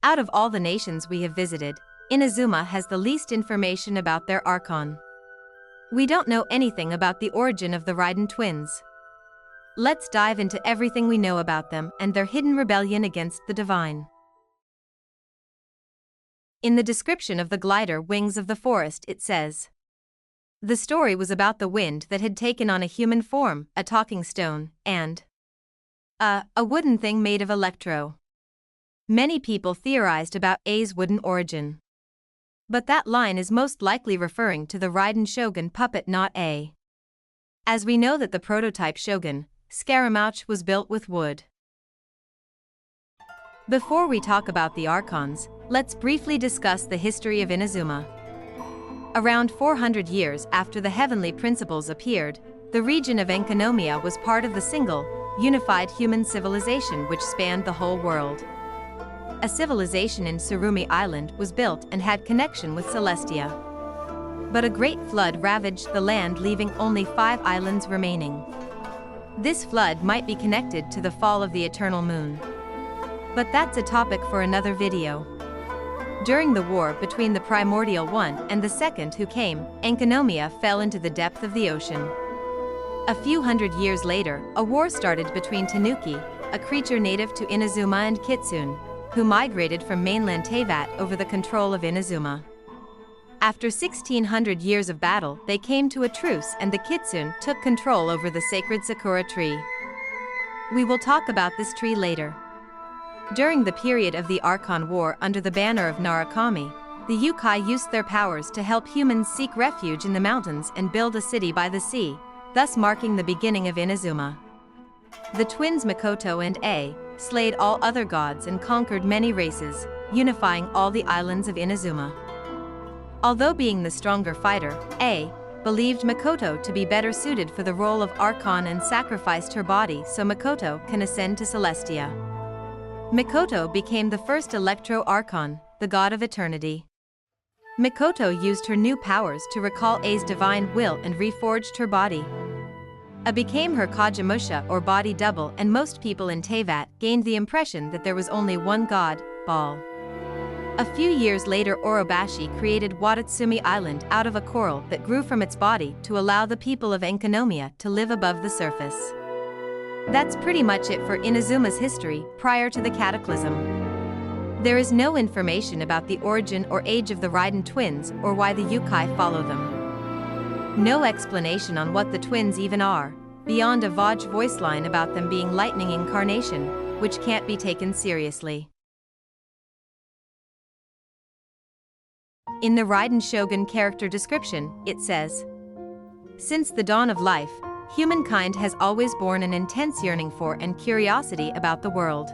Out of all the nations we have visited, Inazuma has the least information about their Archon. We don't know anything about the origin of the Raiden twins. Let's dive into everything we know about them and their hidden rebellion against the divine. In the description of the glider Wings of the Forest it says, the story was about the wind that had taken on a human form, a talking stone, and a wooden thing made of electro. Many people theorized about A's wooden origin. But that line is most likely referring to the Raiden Shogun puppet, not A. As we know that the prototype Shogun, Scaramouche, was built with wood. Before we talk about the Archons, let's briefly discuss the history of Inazuma. Around 400 years after the heavenly principles appeared, the region of Enkanomiya was part of the single, unified human civilization which spanned the whole world. A civilization in Tsurumi Island was built and had connection with Celestia. But a great flood ravaged the land, leaving only 5 islands remaining. This flood might be connected to the fall of the eternal moon. But that's a topic for another video. During the war between the primordial one and the second who came, Enkanomiya fell into the depth of the ocean. A few hundred years later, a war started between Tanuki, a creature native to Inazuma, and Kitsune, who migrated from mainland Teyvat over the control of Inazuma. After 1600 years of battle, they came to a truce and the Kitsune took control over the sacred Sakura tree. We will talk about this tree later. During the period of the Archon War under the banner of Narukami, the Yukai used their powers to help humans seek refuge in the mountains and build a city by the sea, thus marking the beginning of Inazuma. The twins Mikoto and A slayed all other gods and conquered many races, unifying all the islands of Inazuma. Although being the stronger fighter, A believed Mikoto to be better suited for the role of Archon and sacrificed her body so Mikoto can ascend to Celestia. Mikoto became the first Electro Archon, the god of eternity. Mikoto used her new powers to recall A's divine will and reforged her body. A became her Kagemusha or body double, and most people in Teyvat gained the impression that there was only one god, Baal. A few years later Orobashi created Watatsumi Island out of a coral that grew from its body to allow the people of Enkanomiya to live above the surface. That's pretty much it for Inazuma's history prior to the cataclysm. There is no information about the origin or age of the Raiden twins or why the Yukai follow them. No explanation on what the twins even are, beyond a vague voice line about them being lightning incarnation, which can't be taken seriously. In the Raiden Shogun character description, it says, since the dawn of life, humankind has always borne an intense yearning for and curiosity about the world.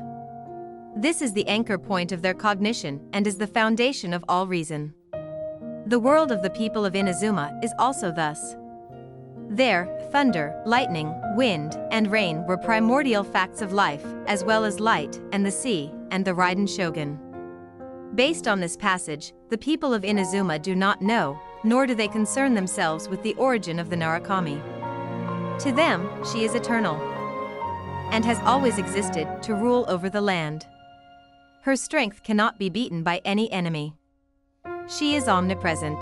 This is the anchor point of their cognition and is the foundation of all reason. The world of the people of Inazuma is also thus. There, thunder, lightning, wind, and rain were primordial facts of life, as well as light, and the sea, and the Raiden Shogun. Based on this passage, the people of Inazuma do not know, nor do they concern themselves with the origin of the Narukami. To them, she is eternal, and has always existed to rule over the land. Her strength cannot be beaten by any enemy. She is omnipresent.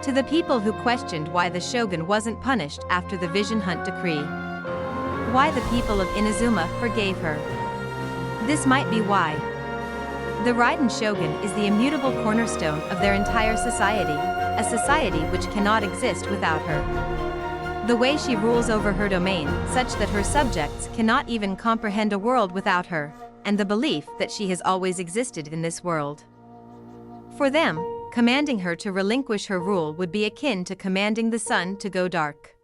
To the people who questioned why the Shogun wasn't punished after the Vision Hunt decree, why the people of Inazuma forgave her. This might be why. The Raiden Shogun is the immutable cornerstone of their entire society, a society which cannot exist without her. The way she rules over her domain, such that her subjects cannot even comprehend a world without her, and the belief that she has always existed in this world. For them, commanding her to relinquish her rule would be akin to commanding the sun to go dark.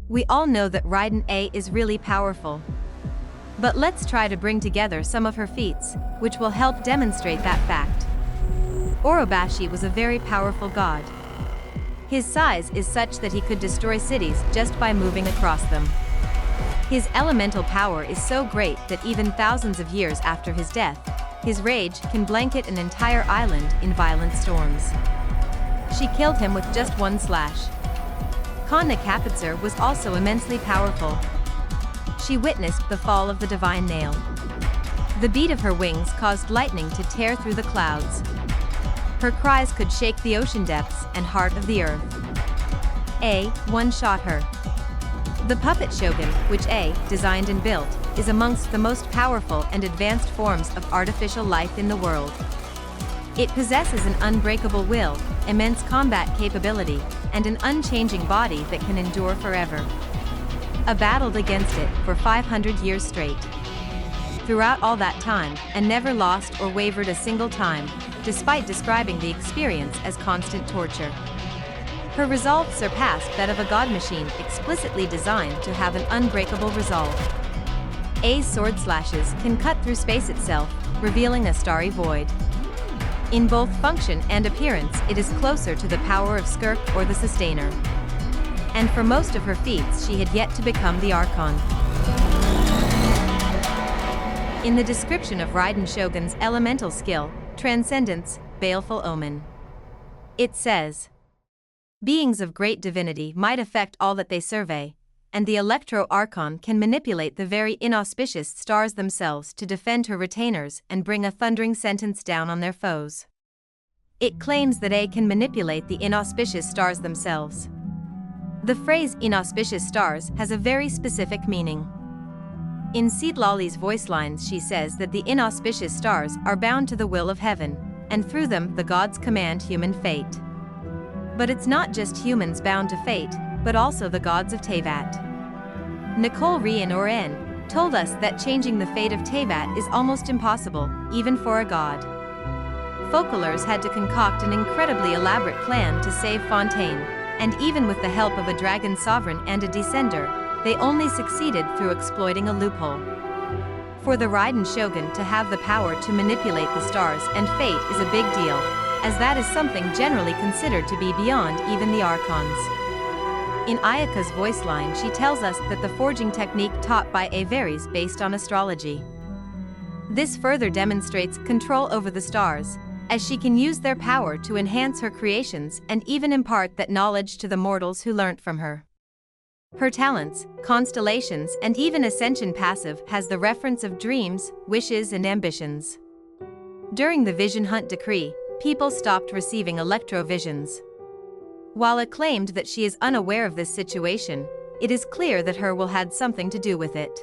We all know that Raiden A is really powerful. But let's try to bring together some of her feats, which will help demonstrate that fact. Orobashi was a very powerful god. His size is such that he could destroy cities just by moving across them. His elemental power is so great that even thousands of years after his death, his rage can blanket an entire island in violent storms. She killed him with just one slash. Kanna Kapitzer was also immensely powerful. She witnessed the fall of the divine nail. The beat of her wings caused lightning to tear through the clouds. Her cries could shake the ocean depths and heart of the earth. A one-shot her. The puppet shogun, which A designed and built, is amongst the most powerful and advanced forms of artificial life in the world. It possesses an unbreakable will, immense combat capability, and an unchanging body that can endure forever. A battled against it for 500 years straight. Throughout all that time, and never lost or wavered a single time, despite describing the experience as constant torture. Her resolve surpassed that of a god machine explicitly designed to have an unbreakable resolve. A's sword slashes can cut through space itself, revealing a starry void. In both function and appearance, it is closer to the power of Skirk or the Sustainer. And for most of her feats, she had yet to become the Archon. In the description of Raiden Shogun's elemental skill, Transcendence, Baleful Omen, it says, beings of great divinity might affect all that they survey, and the Electro-Archon can manipulate the very inauspicious stars themselves to defend her retainers and bring a thundering sentence down on their foes. It claims that A can manipulate the inauspicious stars themselves. The phrase inauspicious stars has a very specific meaning. In Seedlolly's voice lines, she says that the inauspicious stars are bound to the will of heaven, and through them the gods command human fate. But it's not just humans bound to fate, but also the gods of Teyvat. Nicole Rien told us that changing the fate of Teyvat is almost impossible, even for a god. Focalers had to concoct an incredibly elaborate plan to save Fontaine, and even with the help of a dragon sovereign and a descender, they only succeeded through exploiting a loophole. For the Raiden Shogun to have the power to manipulate the stars and fate is a big deal, as that is something generally considered to be beyond even the Archons. In Ayaka's voice line, she tells us that the forging technique taught by A varies based on astrology. This further demonstrates control over the stars, as she can use their power to enhance her creations and even impart that knowledge to the mortals who learnt from her. Her talents, constellations, and even Ascension passive has the reference of dreams, wishes, and ambitions. During the Vision Hunt decree, people stopped receiving electro-visions. While it claimed that she is unaware of this situation, it is clear that her will had something to do with it.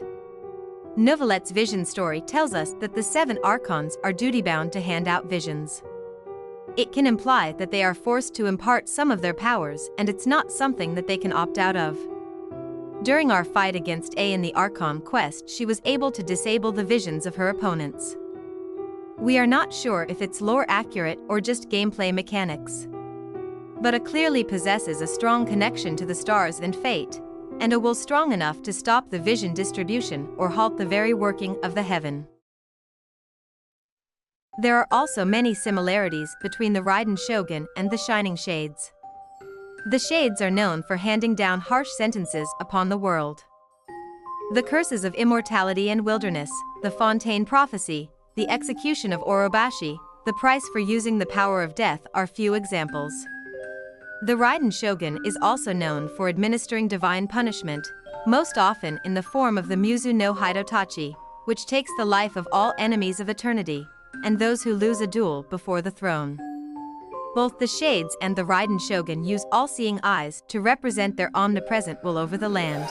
Nouvelette's vision story tells us that the 7 Archons are duty-bound to hand out visions. It can imply that they are forced to impart some of their powers, and it's not something that they can opt out of. During our fight against A in the Archon quest, she was able to disable the visions of her opponents. We are not sure if it's lore accurate or just gameplay mechanics. But A clearly possesses a strong connection to the stars and fate, and A will strong enough to stop the vision distribution or halt the very working of the heaven. There are also many similarities between the Raiden Shogun and the Shining Shades. The Shades are known for handing down harsh sentences upon the world. The curses of immortality and wilderness, the Fontaine prophecy, the execution of Orobashi, the price for using the power of death are few examples. The Raiden Shogun is also known for administering divine punishment, most often in the form of the Muzu no Hidotachi, which takes the life of all enemies of eternity, and those who lose a duel before the throne. Both the Shades and the Raiden Shogun use all-seeing eyes to represent their omnipresent will over the land.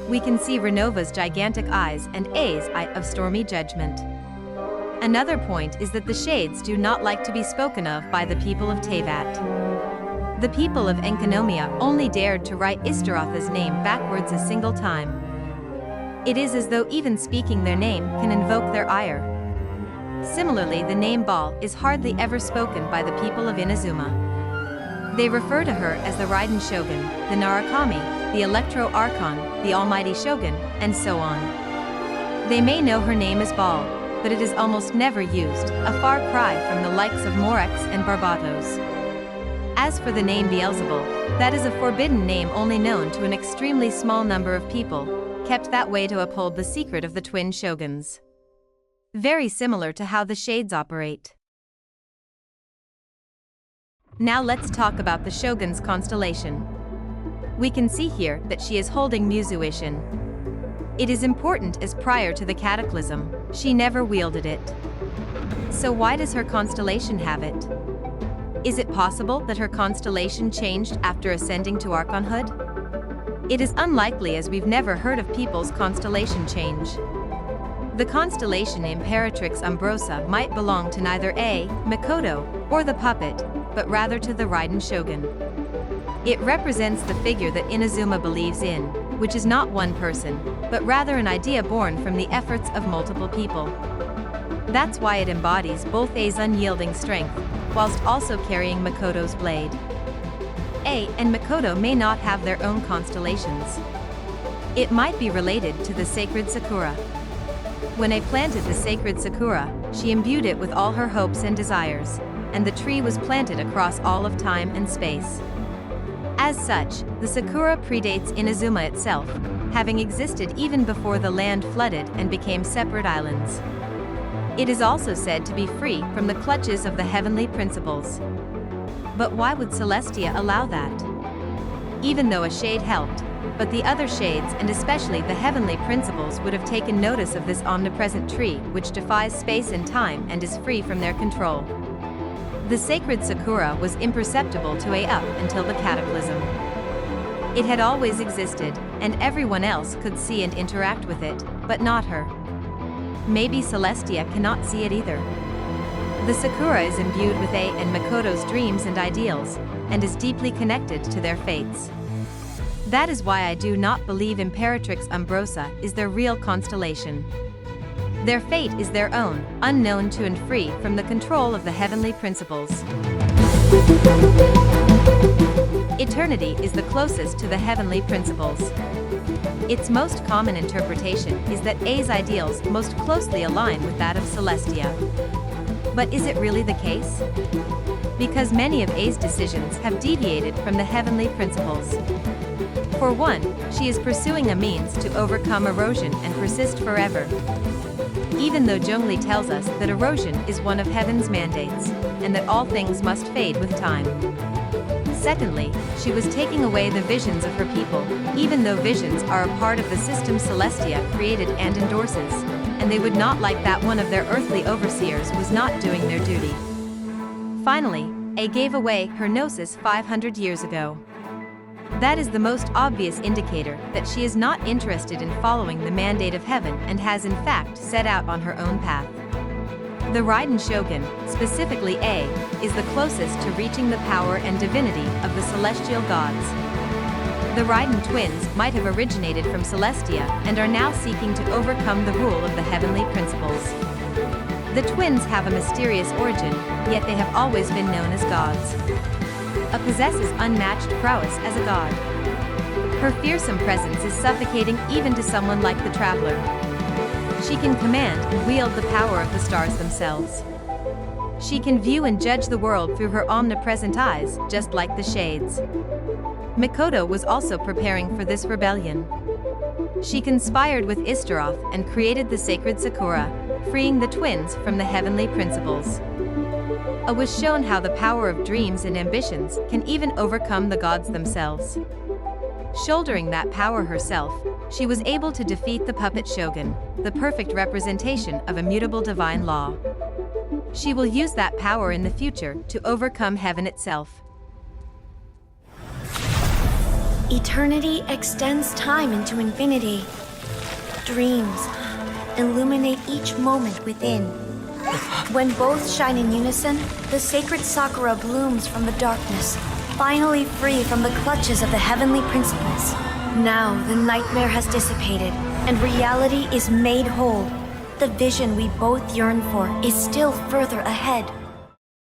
We can see Renova's gigantic eyes and A's eye of stormy judgment. Another point is that the Shades do not like to be spoken of by the people of Teyvat. The people of Enkanomiya only dared to write Istarotha's name backwards a single time. It is as though even speaking their name can invoke their ire. Similarly, the name Baal is hardly ever spoken by the people of Inazuma. They refer to her as the Raiden Shogun, the Narukami, the Electro-Archon, the Almighty Shogun, and so on. They may know her name as Baal, but it is almost never used, a far cry from the likes of Morex and Barbatos. As for the name Beelzebul, that is a forbidden name only known to an extremely small number of people, kept that way to uphold the secret of the twin shoguns. Very similar to how the Shades operate. Now let's talk about the Shogun's constellation. We can see here that she is holding Muzu Ishin. It is important as prior to the cataclysm, she never wielded it. So why does her constellation have it? Is it possible that her constellation changed after ascending to Archonhood? It is unlikely, as we've never heard of people's constellation change. The constellation Imperatrix Umbrosa might belong to neither A, miHoYo, or the puppet, but rather to the Raiden Shogun. It represents the figure that Inazuma believes in, which is not one person, but rather an idea born from the efforts of multiple people. That's why it embodies both A's unyielding strength, whilst also carrying miHoYo's blade. A and miHoYo may not have their own constellations. It might be related to the sacred Sakura. When A planted the sacred Sakura, she imbued it with all her hopes and desires, and the tree was planted across all of time and space. As such, the Sakura predates Inazuma itself, having existed even before the land flooded and became separate islands. It is also said to be free from the clutches of the heavenly principles. But why would Celestia allow that? Even though a shade helped, but the other shades and especially the heavenly principles would have taken notice of this omnipresent tree which defies space and time and is free from their control. The sacred Sakura was imperceptible to A up until the cataclysm. It had always existed, and everyone else could see and interact with it, but not her. Maybe Celestia cannot see it either. The Sakura is imbued with A and miHoYo's dreams and ideals, and is deeply connected to their fates. That is why I do not believe Imperatrix Umbrosa is their real constellation. Their fate is their own, unknown to and free from the control of the heavenly principles. Eternity is the closest to the heavenly principles. Its most common interpretation is that A's ideals most closely align with that of Celestia. But is it really the case? Because many of A's decisions have deviated from the heavenly principles. For one, she is pursuing a means to overcome erosion and persist forever. Even though Zhongli tells us that erosion is one of heaven's mandates, and that all things must fade with time. Secondly, she was taking away the visions of her people, even though visions are a part of the system Celestia created and endorses, and they would not like that one of their earthly overseers was not doing their duty. Finally, A gave away her gnosis 500 years ago. That is the most obvious indicator that she is not interested in following the mandate of heaven and has in fact set out on her own path. The Raiden Shogun, specifically A, is the closest to reaching the power and divinity of the celestial gods. The Raiden twins might have originated from Celestia and are now seeking to overcome the rule of the heavenly principles. The twins have a mysterious origin, yet they have always been known as gods. A possesses unmatched prowess as a god. Her fearsome presence is suffocating even to someone like the Traveler. She can command and wield the power of the stars themselves. She can view and judge the world through her omnipresent eyes, just like the shades. miHoYo was also preparing for this rebellion. She conspired with Istaroth and created the sacred Sakura, freeing the twins from the heavenly principles. A was shown how the power of dreams and ambitions can even overcome the gods themselves. Shouldering that power herself, she was able to defeat the puppet Shogun, the perfect representation of immutable divine law. She will use that power in the future to overcome heaven itself. Eternity extends time into infinity. Dreams illuminate each moment within. When both shine in unison, the sacred Sakura blooms from the darkness, finally free from the clutches of the heavenly principles. Now the nightmare has dissipated, and reality is made whole. The vision we both yearn for is still further ahead.